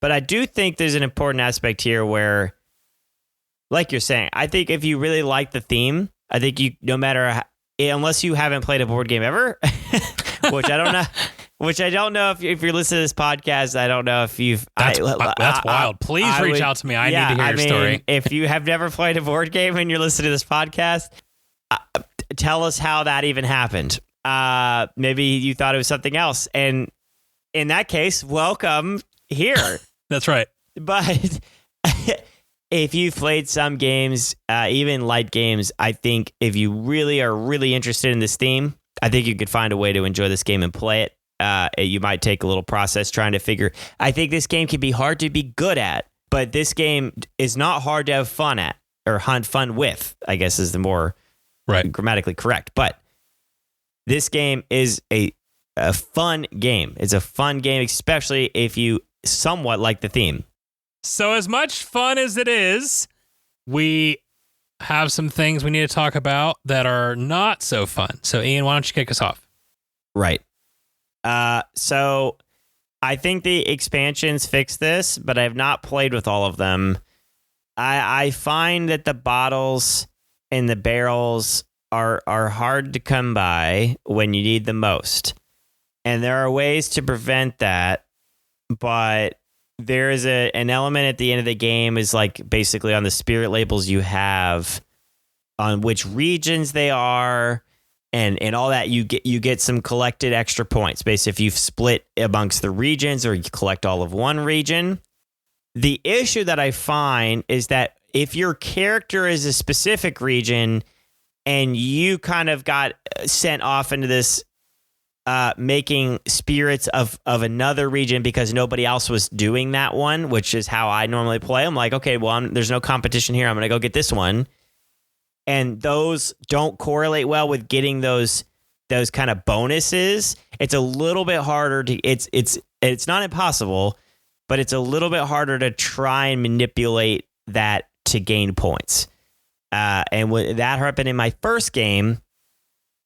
Speaker 2: But I do think there's an important aspect here where, like you're saying, I think if you really like the theme, I think you, no matter how, unless you haven't played a board game ever, which I don't know. Which I don't know if you're listening to this podcast. I don't know if you've.
Speaker 1: That's wild. Please reach out to me. I need to hear your story.
Speaker 2: If you have never played a board game and you're listening to this podcast, tell us how that even happened. Maybe you thought it was something else. And in that case, welcome here.
Speaker 1: That's right.
Speaker 2: But if you've played some games, even light games, I think if you really are really interested in this theme, I think you could find a way to enjoy this game and play it. You might take a little process trying to figure. I think this game can be hard to be good at, but this game is not hard to have fun at or hunt fun with, I guess is the more grammatically correct. But this game is a fun game. It's a fun game, especially if you somewhat like the theme.
Speaker 1: So as much fun as it is, we have some things we need to talk about that are not so fun. So Ian, why don't you kick us off?
Speaker 2: Right. So I think the expansions fix this, but I have not played with all of them. I find that the bottles and the barrels are hard to come by when you need them most. And there are ways to prevent that, but there is an element at the end of the game is like basically on the spirit labels you have on which regions they are. And all that, you get some collected extra points. Basically, if you've split amongst the regions or you collect all of one region. The issue that I find is that if your character is a specific region and you kind of got sent off into this making spirits of another region because nobody else was doing that one, which is how I normally play. I'm like, okay, well, there's no competition here. I'm going to go get this one. And those don't correlate well with getting those kind of bonuses. It's a little bit harder to. It's not impossible, but it's a little bit harder to try and manipulate that to gain points. And that happened in my first game,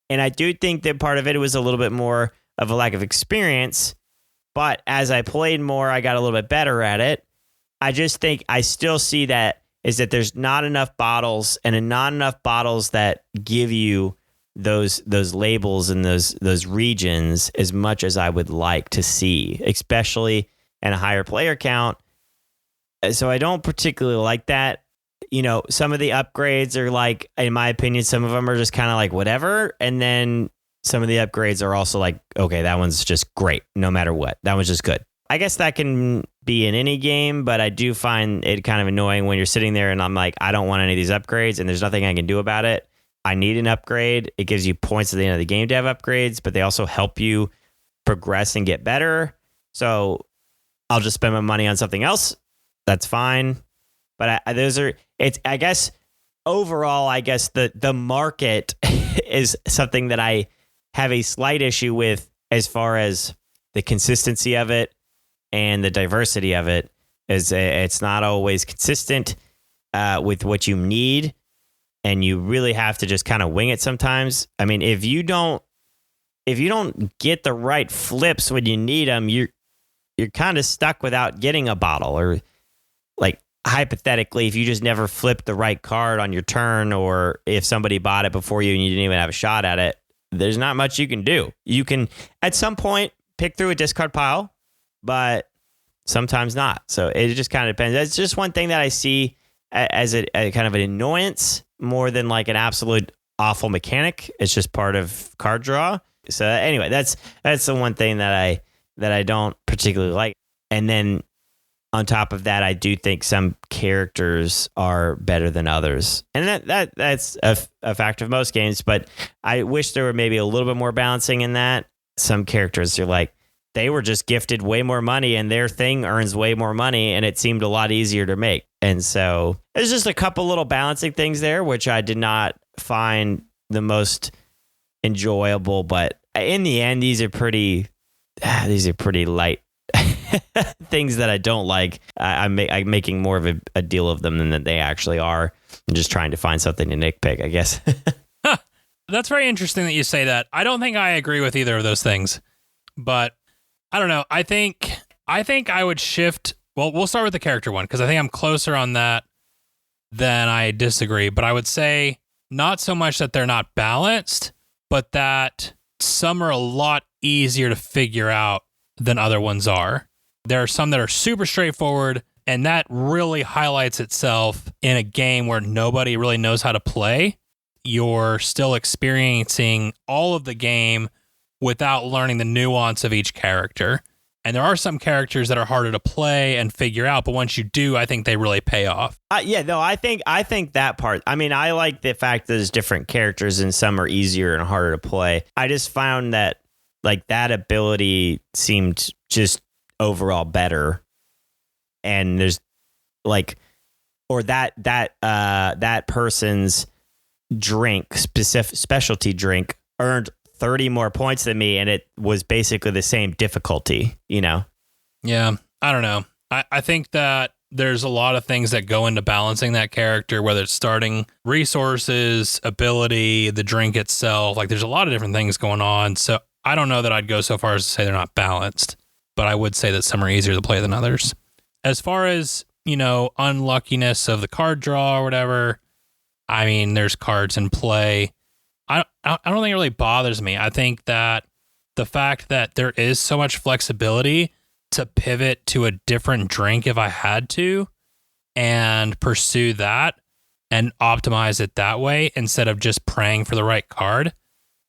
Speaker 2: and I do think that part of it was a little bit more of a lack of experience. But as I played more, I got a little bit better at it. I just think I still see that. Is that there's not enough bottles and not enough bottles that give you those labels and those regions as much as I would like to see, especially in a higher player count. So I don't particularly like that. Some of the upgrades are like, in my opinion, some of them are just kind of like whatever. And then some of the upgrades are also like, okay, that one's just great no matter what. That one's just good. I guess that can be in any game, but I do find it kind of annoying when you're sitting there and I'm like, I don't want any of these upgrades and there's nothing I can do about it. I need an upgrade. It gives you points at the end of the game to have upgrades, but they also help you progress and get better. So I'll just spend my money on something else. That's fine. But I guess overall, I guess the market is something that I have a slight issue with as far as the consistency of it. And the diversity of it is it's not always consistent with what you need, and you really have to just kind of wing it sometimes. I mean, if you don't get the right flips when you need them, you're kind of stuck without getting a bottle. Or like hypothetically, if you just never flipped the right card on your turn, or if somebody bought it before you and you didn't even have a shot at it, there's not much you can do. You can at some point pick through a discard pile. but sometimes not. So it just kind of depends. That's just one thing that I see as a kind of an annoyance more than like an absolute awful mechanic. It's just part of card draw. So anyway, that's the one thing that I don't particularly like. And then on top of that, I do think some characters are better than others, and that's a fact of most games. But I wish there were maybe a little bit more balancing in that. Some characters are like, they were just gifted way more money and their thing earns way more money, and it seemed a lot easier to make. And so there's just a couple little balancing things there, which I did not find the most enjoyable. But in the end, these are pretty light things that I don't like. I'm making more of a deal of them than that they actually are. I'm just trying to find something to nitpick, I guess.
Speaker 1: That's very interesting that you say that. I don't think I agree with either of those things, but I don't know. I think I would shift. Well, we'll start with the character one because I think I'm closer on that than I disagree. But I would say not so much that they're not balanced, but that some are a lot easier to figure out than other ones are. There are some that are super straightforward, and that really highlights itself in a game where nobody really knows how to play. You're still experiencing all of the game without learning the nuance of each character. And there are some characters that are harder to play and figure out, but once you do, I think they really pay off.
Speaker 2: I think that part. I mean, I like the fact that there's different characters and some are easier and harder to play. I just found that like that ability seemed just overall better. And there's like, or that person's drink, specialty drink, earned 30 more points than me, and it was basically the same difficulty, you know?
Speaker 1: Yeah, I don't know. I think that there's a lot of things that go into balancing that character, whether it's starting resources, ability, the drink itself. Like there's a lot of different things going on. So I don't know that I'd go so far as to say they're not balanced, but I would say that some are easier to play than others. As far as, unluckiness of the card draw or whatever, I mean, there's cards in play. I don't think it really bothers me. I think that the fact that there is so much flexibility to pivot to a different drink if I had to and pursue that and optimize it that way instead of just praying for the right card.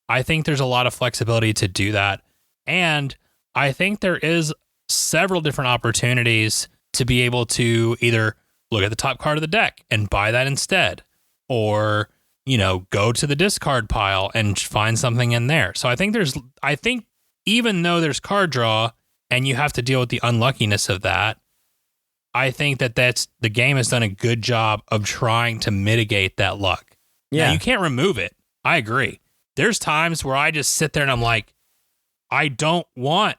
Speaker 1: I think there's a lot of flexibility to do that. And I think there is several different opportunities to be able to either look at the top card of the deck and buy that instead, or go to the discard pile and find something in there. So I think even though there's card draw and you have to deal with the unluckiness of that, I think that's the game has done a good job of trying to mitigate that luck. Yeah. Now, you can't remove it. I agree. There's times where I just sit there and I'm like, I don't want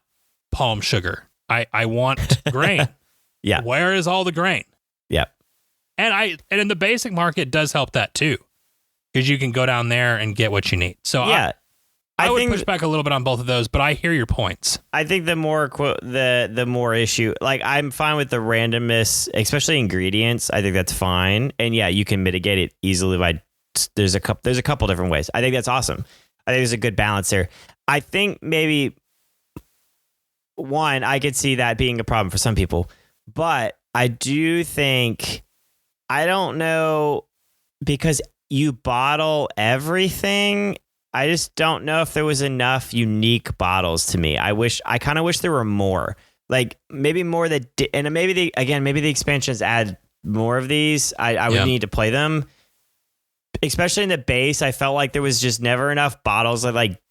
Speaker 1: palm sugar. I want grain.
Speaker 2: Yeah.
Speaker 1: Where is all the grain?
Speaker 2: Yeah.
Speaker 1: And in the basic market does help that too, because you can go down there and get what you need. So yeah, I would push back a little bit on both of those, but I hear your points.
Speaker 2: I think the more issue, like I'm fine with the randomness, especially ingredients. I think that's fine, and yeah, you can mitigate it easily by there's a couple different ways. I think that's awesome. I think there's a good balance there. I think maybe one, I could see that being a problem for some people, but I do think, I don't know, because you bottle everything. I just don't know if there was enough unique bottles to me. I kind of wish there were more, like maybe more and maybe the expansions add more of these. I would need to play them, especially in the base. I felt like there was just never enough bottles that like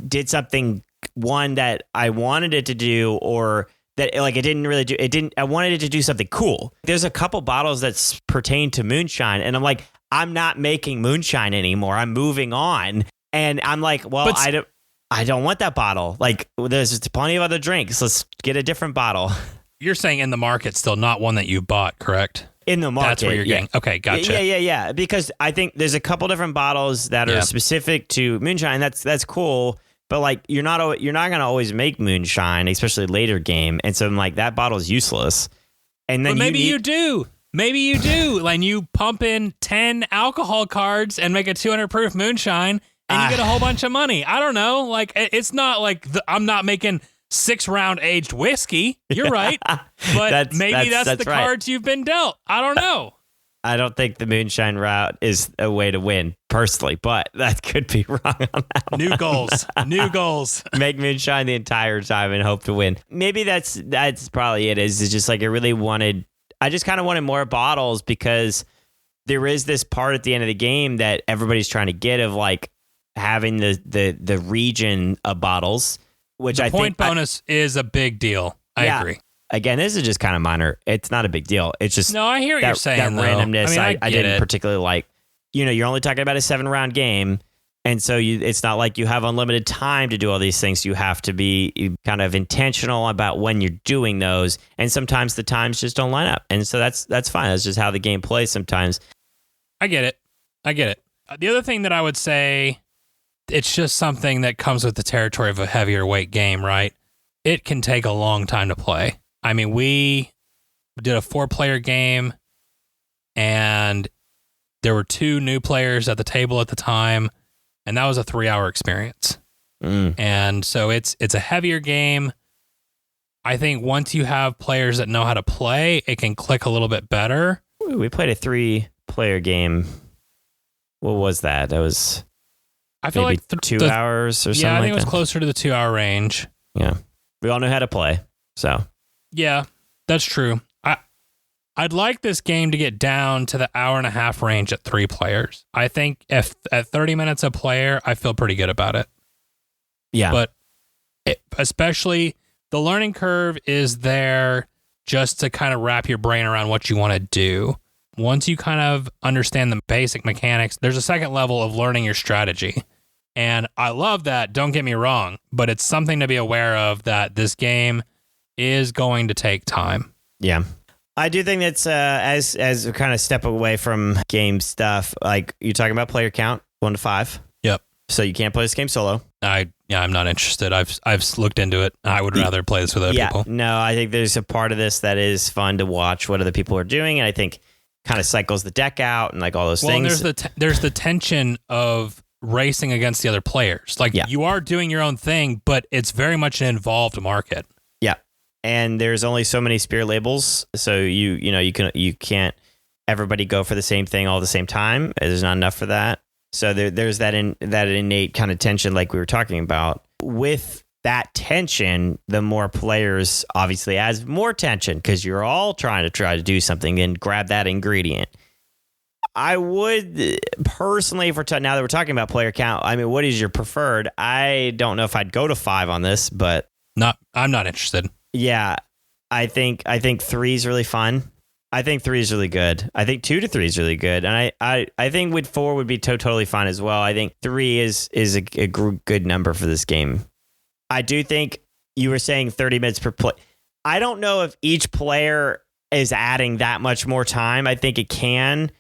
Speaker 2: did something, one, that I wanted it to do, or that like it didn't really do. It didn't. I wanted it to do something cool. There's a couple bottles that pertain to moonshine, and I'm like, I'm not making moonshine anymore. I'm moving on. And I'm like, well, I don't want that bottle. Like, there's plenty of other drinks. Let's get a different bottle.
Speaker 1: You're saying in the market still, not one that you bought, correct?
Speaker 2: In the market.
Speaker 1: That's where you're getting. Okay, gotcha.
Speaker 2: Yeah. Because I think there's a couple different bottles that are specific to moonshine. That's cool. But like, you're not going to always make moonshine, especially later game. And so I'm like, that bottle's useless. And then
Speaker 1: maybe you do. Maybe you do. Like, you pump in 10 alcohol cards and make a 200 proof moonshine, and you get a whole bunch of money. I don't know. Like, it's not like I'm not making 6-round aged whiskey. You're right. But maybe that's the
Speaker 2: right.
Speaker 1: cards you've been dealt. I don't know.
Speaker 2: I don't think the moonshine route is a way to win, personally, but that could be wrong on that one.
Speaker 1: New goals.
Speaker 2: Make moonshine the entire time and hope to win. Maybe that's probably it. Is just like I just kind of wanted more bottles because there is this part at the end of the game that everybody's trying to get of like having the region of bottles, which I think
Speaker 1: point bonus is a big deal. I agree.
Speaker 2: Again, this is just kind of minor. It's not a big deal. It's just
Speaker 1: no. I hear what you're saying.
Speaker 2: That randomness, I didn't particularly like. You're only talking about a 7-round game, and so it's not like you have unlimited time to do all these things. You have to be kind of intentional about when you're doing those, and sometimes the times just don't line up, and so that's fine. That's just how the game plays sometimes.
Speaker 1: I get it. The other thing that I would say, it's just something that comes with the territory of a heavier weight game, right? It can take a long time to play. I mean, we did a 4-player game, and there were 2 new players at the table at the time, and that was a 3-hour experience. And so it's a heavier game. I think once you have players that know how to play, it can click a little bit better.
Speaker 2: We played a 3-player game. What was that? That was
Speaker 1: I feel
Speaker 2: maybe
Speaker 1: like
Speaker 2: 2 hours or something.
Speaker 1: Yeah, I think
Speaker 2: like
Speaker 1: it was
Speaker 2: that.
Speaker 1: closer to the 2-hour range.
Speaker 2: Yeah. We all know how to play, so.
Speaker 1: Yeah, that's true. I'd like this game to get down to the 1.5-hour range at 3 players. I think if at 30 minutes a player, I feel pretty good about it.
Speaker 2: Yeah.
Speaker 1: But especially the learning curve is there just to kind of wrap your brain around what you want to do. Once you kind of understand the basic mechanics, there's a second level of learning your strategy. And I love that, don't get me wrong, but it's something to be aware of that this game is going to take time.
Speaker 2: Yeah. I do think that's as we kind of step away from game stuff, like you're talking about player count, 1 to 5.
Speaker 1: Yep.
Speaker 2: So you can't play this game solo.
Speaker 1: I'm not interested. I've looked into it. I would rather play this with other people.
Speaker 2: No, I think there's a part of this that is fun to watch what other people are doing, and I think kind of cycles the deck out and like all those things.
Speaker 1: Well, there's the tension of racing against the other players. Like you are doing your own thing, but it's very much an involved market.
Speaker 2: Yeah. And there's only so many spirit labels, so you can't everybody go for the same thing all at the same time. There's not enough for that. So there's that innate kind of tension like we were talking about. With that tension, the more players obviously adds more tension because you're all trying to do something and grab that ingredient. I would personally, now that we're talking about player count, I mean, what is your preferred? I don't know if I'd go to 5 on this, but
Speaker 1: I'm not interested.
Speaker 2: Yeah, I think 3 is really fun. I think 3 is really good. I think 2 to 3 is really good, and I think with 4 would be totally fine as well. I think 3 is a good number for this game. I do think you were saying 30 minutes per play. I don't know if each player is adding that much more time. I think it can.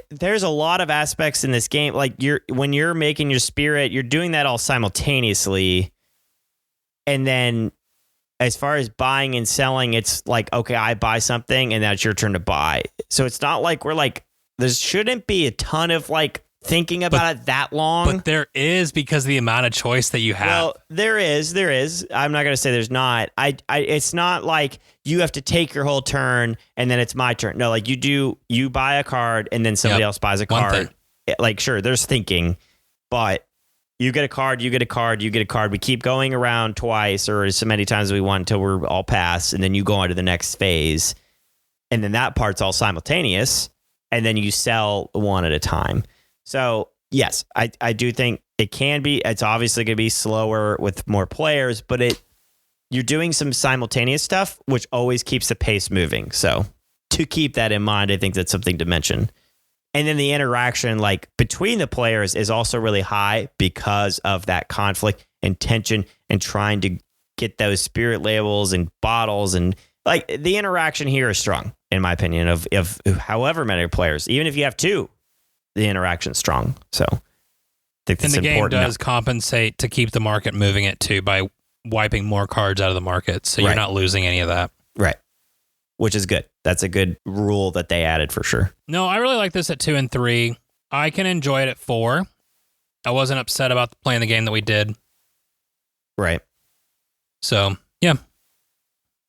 Speaker 2: There's a lot of aspects in this game. Like when you're making your spirit, you're doing that all simultaneously. And then as far as buying and selling, it's like, okay, I buy something and now it's your turn to buy. So it's not like there shouldn't be a ton of like thinking about it that long.
Speaker 1: But there is, because of the amount of choice that you have.
Speaker 2: Well, there is. I'm not going to say there's not. It's not like you have to take your whole turn and then it's my turn. No, like you buy a card and then somebody else buys a card. Like, sure, there's thinking, but you get a card, you get a card, you get a card. We keep going around twice or as many times as we want until we're all passed. And then you go on to the next phase. And then that part's all simultaneous. And then you sell one at a time. So, yes, I do think it can be. It's obviously going to be slower with more players, but you're doing some simultaneous stuff, which always keeps the pace moving. So, to keep that in mind, I think that's something to mention. And then the interaction like between the players is also really high because of that conflict and tension and trying to get those spirit labels and bottles. And like the interaction here is strong, in my opinion, of however many players, even if you have 2. The interaction's strong. So I think that's
Speaker 1: important. And the game does
Speaker 2: now.
Speaker 1: compensate to keep the market moving it too by wiping more cards out of the market. So you're not losing any of that.
Speaker 2: Right. Which is good. That's a good rule that they added for sure.
Speaker 1: No, I really like this at 2 and 3. I can enjoy it at 4. I wasn't upset about playing the game that we did.
Speaker 2: Right.
Speaker 1: So, yeah.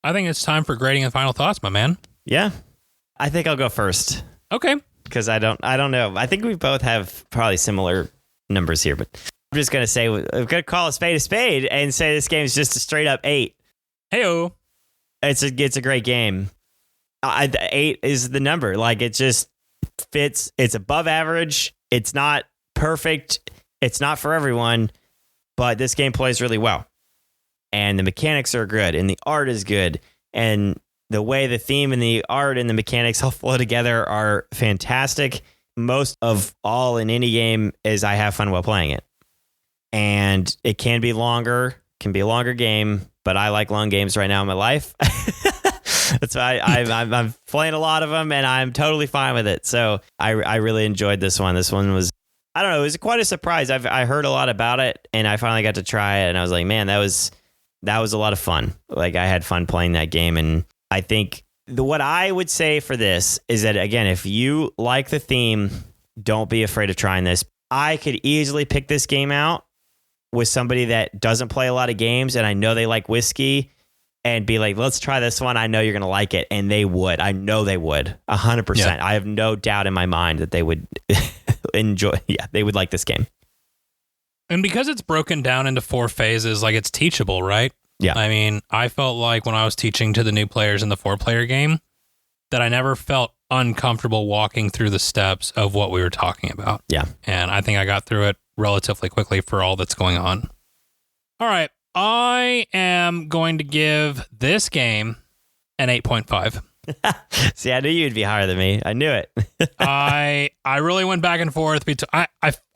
Speaker 1: I think it's time for grading and final thoughts, my man.
Speaker 2: Yeah. I think I'll go first.
Speaker 1: Okay.
Speaker 2: Because I don't know. I think we both have probably similar numbers here, but I'm just going to say, we're going to call a spade and say this game is just a straight up 8.
Speaker 1: Heyo.
Speaker 2: It's a great game. 8 is the number. Like, it just fits. It's above average. It's not perfect. It's not for everyone, but this game plays really well. And the mechanics are good, and the art is good, and the way the theme and the art and the mechanics all flow together are fantastic. Most of all in any game is I have fun while playing it. And it can be a longer game, but I like long games right now in my life. That's why I'm playing a lot of them, and I'm totally fine with it. So I really enjoyed this one. This one was, I don't know, it was quite a surprise. I heard a lot about it, and I finally got to try it, and I was like, man, that was a lot of fun. Like, I had fun playing that game, and I think what I would say for this is that, again, if you like the theme, don't be afraid of trying this. I could easily pick this game out with somebody that doesn't play a lot of games, and I know they like whiskey, and be like, let's try this one. I know you're going to like it. And they would. I know they would. 100%. Yeah. I have no doubt in my mind that they would enjoy. Yeah, they would like this game.
Speaker 1: And because it's broken down into 4 phases, like, it's teachable, right?
Speaker 2: Yeah.
Speaker 1: I mean, I felt like when I was teaching to the new players in the 4-player game that I never felt uncomfortable walking through the steps of what we were talking about.
Speaker 2: Yeah.
Speaker 1: And I think I got through it relatively quickly for all that's going on. All right. I am going to give this game an 8.5.
Speaker 2: See, I knew you'd be higher than me. I knew it.
Speaker 1: I really went back and forth.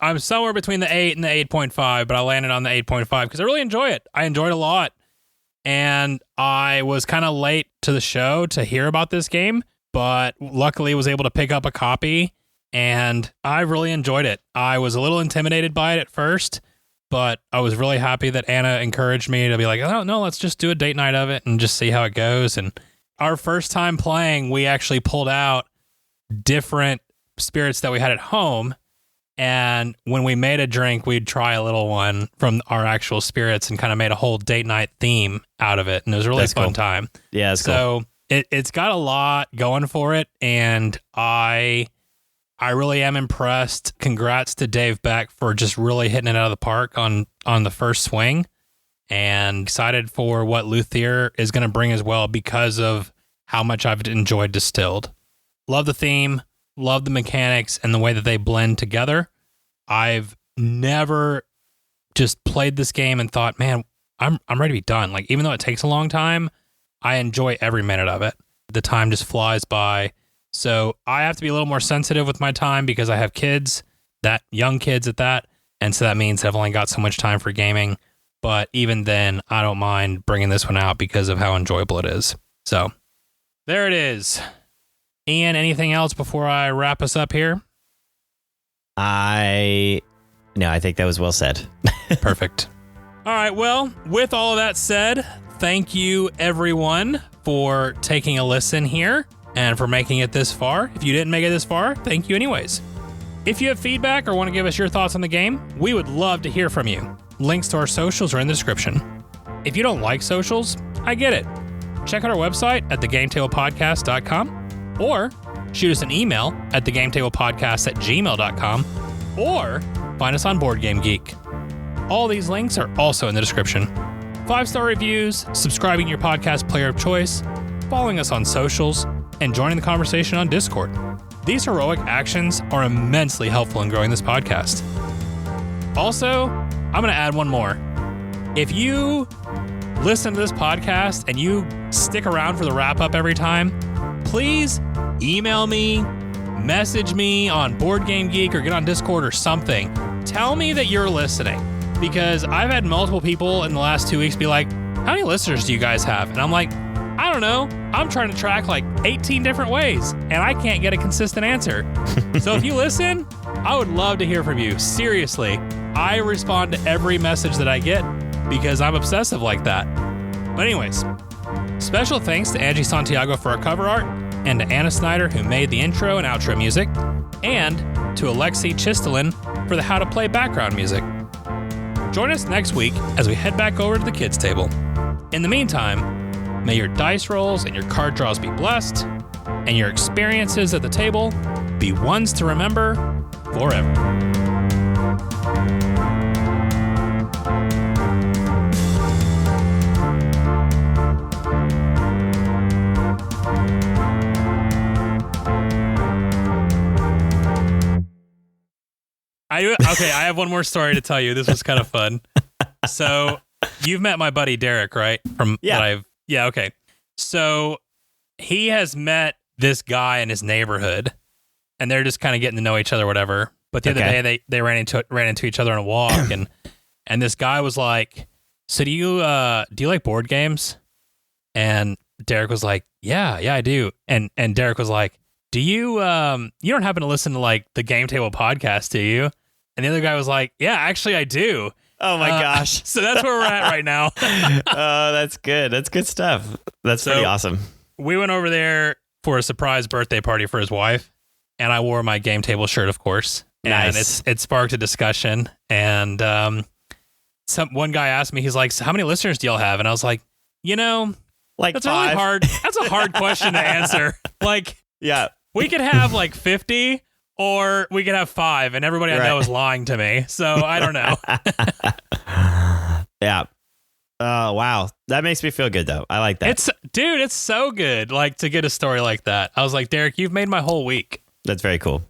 Speaker 1: I'm somewhere between the 8 and the 8.5, but I landed on the 8.5 because I really enjoy it. I enjoyed it a lot. And I was kind of late to the show to hear about this game, but luckily was able to pick up a copy, and I really enjoyed it. I was a little intimidated by it at first, but I was really happy that Anna encouraged me to be like, oh, no, let's just do a date night of it and just see how it goes. And our first time playing, we actually pulled out different spirits that we had at home. And when we made a drink, we'd try a little one from our actual spirits and kind of made a whole date night theme out of it. And it was a really fun time.
Speaker 2: Yeah, that's cool.
Speaker 1: So it's got a lot going for it. And I really am impressed. Congrats to Dave Beck for just really hitting it out of the park on the first swing, and excited for what Luthier is going to bring as well because of how much I've enjoyed Distilled. Love the theme, love the mechanics and the way that they blend together. I've never just played this game and thought, man, I'm ready to be done. Like, even though it takes a long time, I enjoy every minute of it. The time just flies by. So I have to be a little more sensitive with my time because I have kids, that young kids at that. And so that means I've only got so much time for gaming. But even then, I don't mind bringing this one out because of how enjoyable it is. So there it is. Ian, anything else before I wrap us up here?
Speaker 2: I think that was well said.
Speaker 1: Perfect. All right. Well, with all of that said, thank you everyone for taking a listen here. And for making it this far. If you didn't make it this far, thank you anyways. If you have feedback or want to give us your thoughts on the game, we would love to hear from you. Links to our socials are in the description. If you don't like socials, I get it. Check out our website at thegametablepodcast.com, or shoot us an email at thegametablepodcast@gmail.com, or find us on Board Game Geek. All these links are also in the description. 5-star reviews, subscribing to your podcast player of choice, following us on socials, and joining the conversation on Discord. These heroic actions are immensely helpful in growing this podcast. Also, I'm going to add one more. If you listen to this podcast and you stick around for the wrap-up every time, please email me, message me on Board Game Geek, or get on Discord or something. Tell me that you're listening, because I've had multiple people in the last 2 weeks be like, how many listeners do you guys have? And I'm like, I don't know. I'm trying to track like 18 different ways, and I can't get a consistent answer. So if you listen, I would love to hear from you. Seriously, I respond to every message that I get because I'm obsessive like that. But anyways, special thanks to Angie Santiago for our cover art, and to Anna Snyder, who made the intro and outro music, and to Alexei Chistelin for the How to Play background music. Join us next week as we head back over to the kids' table. In the meantime, may your dice rolls and your card draws be blessed, and your experiences at the table be ones to remember forever. I have one more story to tell you. This was kind of fun. So you've met my buddy Derek, right? Okay. So he has met this guy in his neighborhood, and they're just kind of getting to know each other, whatever. But the other day they ran into each other on a walk, and this guy was like, "So do you like board games?" And Derek was like, "Yeah, I do." And Derek was like, "Do you you don't happen to listen to like the Game Table podcast, do you?" And the other guy was like, "Yeah, actually I do."
Speaker 2: Oh my gosh.
Speaker 1: So that's where we're at right now.
Speaker 2: Oh, that's good. That's good stuff. That's pretty awesome.
Speaker 1: We went over there for a surprise birthday party for his wife, and I wore my Game Table shirt, of course.
Speaker 2: Nice.
Speaker 1: And it sparked a discussion. And one guy asked me, he's like, "So how many listeners do y'all have?" And I was like,
Speaker 2: like
Speaker 1: that's
Speaker 2: 5.
Speaker 1: really hard. That's a hard question to answer. Like,
Speaker 2: yeah,
Speaker 1: we could have like 50. Or we could have 5, and everybody I know is lying to me. So I don't know.
Speaker 2: Yeah. Oh, wow. That makes me feel good, though. I like that.
Speaker 1: It's so good, like, to get a story like that. I was like, Derek, you've made my whole week.
Speaker 2: That's very cool.